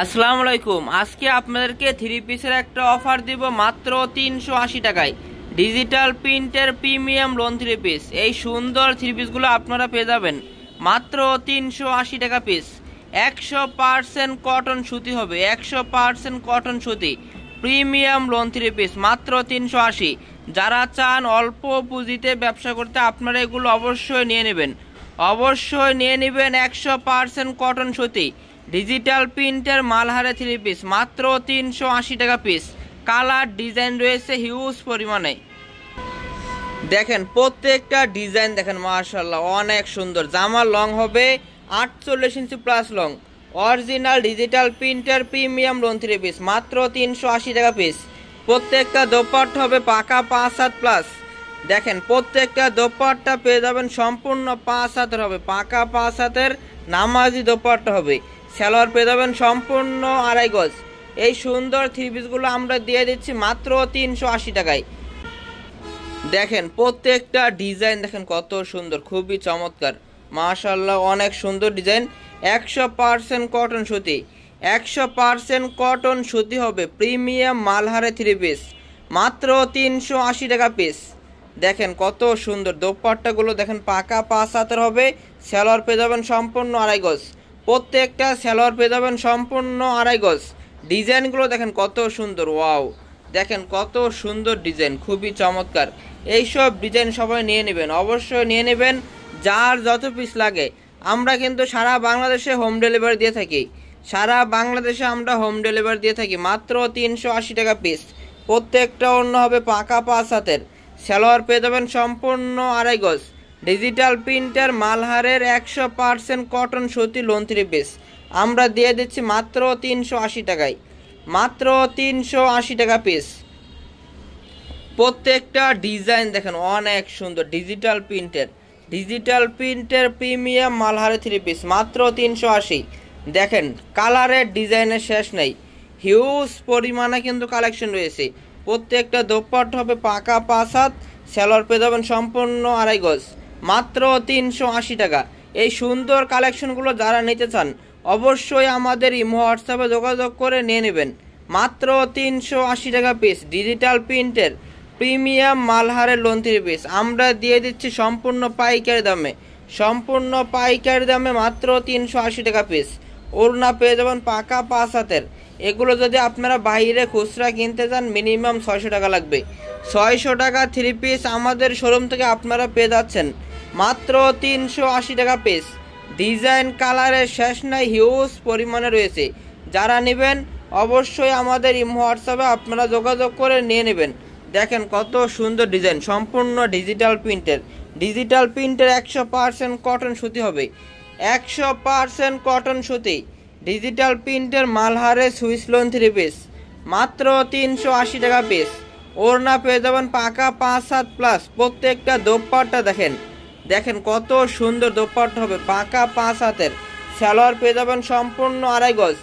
আসসালামু আলাইকুম। আজকে আপনাদেরকে থ্রি পিসের একটা অফার দিব মাত্র 380 টাকায়। ডিজিটাল প্রিন্টের প্রিমিয়াম লোন থ্রি পিস। এই সুন্দর থ্রি পিসগুলো আপনারা পেয়ে যাবেন মাত্র 380 টাকা পিস। 100% কটন সুতি হবে, 100% কটন সুতি প্রিমিয়াম লোন থ্রি পিস মাত্র 380। যারা চান অল্প পুঁজিতে ব্যবসা করতে আপনারা এগুলো অবশ্যই নিয়ে নেবেন, অবশ্যই নিয়ে নেবেন। 100% কটন সুতি ডিজিটাল প্রিন্টের মালহারে থ্রি পিস মাত্র 380 টাকা পিস। কালার ডিজাইন রয়েছে হিউজ পরিমাণে। দেখেন প্রত্যেকটা ডিজাইন দেখেন, মাশাআল্লাহ অনেক সুন্দর। জামার লং হবে 48 ইঞ্চি প্লাস লং। অরিজিনাল ডিজিটাল প্রিন্টের প্রিমিয়াম লোন থ্রি পিস মাত্র 380 টাকা পিস। প্রত্যেকটা দোপাট্টা হবে পাকা 5 হাত প্লাস। দেখেন প্রত্যেকটা দোপাট্টা পেয়ে যাবেন সম্পূর্ণ 5 হাতের হবে, পাকা 5 হাতের নামাজি দোপাট্টা হবে। সালোয়ার পেয়ে যাবেন সম্পূর্ণ 2.5 গজ। এই সুন্দর থ্রি পিসগুলো আমরা দিয়ে দিচ্ছি মাত্র 380 টাকায়। দেখেন প্রত্যেকটা ডিজাইন দেখেন কত সুন্দর, খুবই চমৎকার, মাশাআল্লাহ অনেক সুন্দর ডিজাইন। 100% কটন সুতি, 100% কটন সুতি হবে প্রিমিয়াম মালহারে থ্রি পিস মাত্র 380 টাকা পিস। দেখেন কত সুন্দর দোপাট্টাগুলো দেখেন, পাকা 5 হাতের হবে। সালোয়ার পেয়ে যাবেন সম্পূর্ণ 2.5 গজ। প্রত্যেকটা সালোয়ার পেয়ে যাবেন সম্পূর্ণ 2.5 গজ। ডিজাইনগুলো দেখেন কত সুন্দর, ওয়াও দেখেন কত সুন্দর ডিজাইন, খুবই চমৎকার। এইসব ডিজাইন সবাই নিয়ে নেবেন, অবশ্যই নিয়ে নেবেন। যার যত পিস লাগে আমরা কিন্তু সারা বাংলাদেশে হোম ডেলিভারি দিয়ে থাকি, সারা বাংলাদেশে আমরা হোম ডেলিভারি দিয়ে থাকি মাত্র 380 টাকা পিস। প্রত্যেকটা অন্য হবে পাকা 5 হাতের। সালোয়ার পেয়ে যাবেন সম্পূর্ণ 2.5 গজ। ডিজিটাল প্রিন্টের মালহারের 100% কটন সুতি লোন থ্রি পিস আমরা দিয়ে দিচ্ছি মাত্র 380 টাকায়, মাত্র 380 টাকা পিস। প্রত্যেকটা ডিজাইন দেখেন অনেক সুন্দর। ডিজিটাল প্রিন্টের প্রিমিয়াম মালহারে থ্রি পিস মাত্র 380। দেখেন কালারের ডিজাইনের শেষ নেই, হিউজ পরিমাণে কিন্তু কালেকশন রয়েছে। প্রত্যেকটা দোপাট্টা হবে পাকা 5 হাত। সালোয়ার পেয়ে যাবেন সম্পূর্ণ 2.5 গজ মাত্র 380 টাকা। এই সুন্দর কালেকশনগুলো যারা নিতে চান অবশ্যই আমাদের ইমো হোয়াটসঅ্যাপে যোগাযোগ করে নিয়ে নেবেন মাত্র 380 টাকা পিস। ডিজিটাল প্রিন্টের প্রিমিয়াম মালহারের লোন থ্রি পিস আমরা দিয়ে দিচ্ছি সম্পূর্ণ পাইকারি দামে, সম্পূর্ণ পাইকারি দামে মাত্র 380 টাকা পিস। ওড়না পেয়ে যাবেন পাকা 5 হাতের। এগুলো যদি আপনারা বাইরে খুচরা কিনতে চান মিনিমাম 600 টাকা লাগবে। 600 টাকা থ্রি পিস আমাদের শোরুম থেকে আপনারা পেয়ে যাচ্ছেন মাত্র 380 টাকা পিস। ডিজাইন কালারের শেষ নাই, হিউজ পরিমাণে রয়েছে। যারা নেবেন অবশ্যই আমাদের ইমো হোয়াটসঅ্যাপে আপনারা যোগাযোগ করে নিয়ে নেবেন। দেখেন কত সুন্দর ডিজাইন, সম্পূর্ণ ডিজিটাল প্রিন্টের। 100% কটন সুতি হবে, 100% কটন সুতি ডিজিটাল প্রিন্টের মালহারে সুইস লোন থ্রি পিস মাত্র 380 টাকা পিস। ওড়না পেয়ে যাবেন পাকা 5 হাত প্লাস। প্রত্যেকটা দোপাট্টা দেখেন, দেখেন কত সুন্দর দোপাট্টা হবে পাকা 5 হাতের। সালোয়ার পেয়ে যাবেন সম্পূর্ণ 2.5 গজ।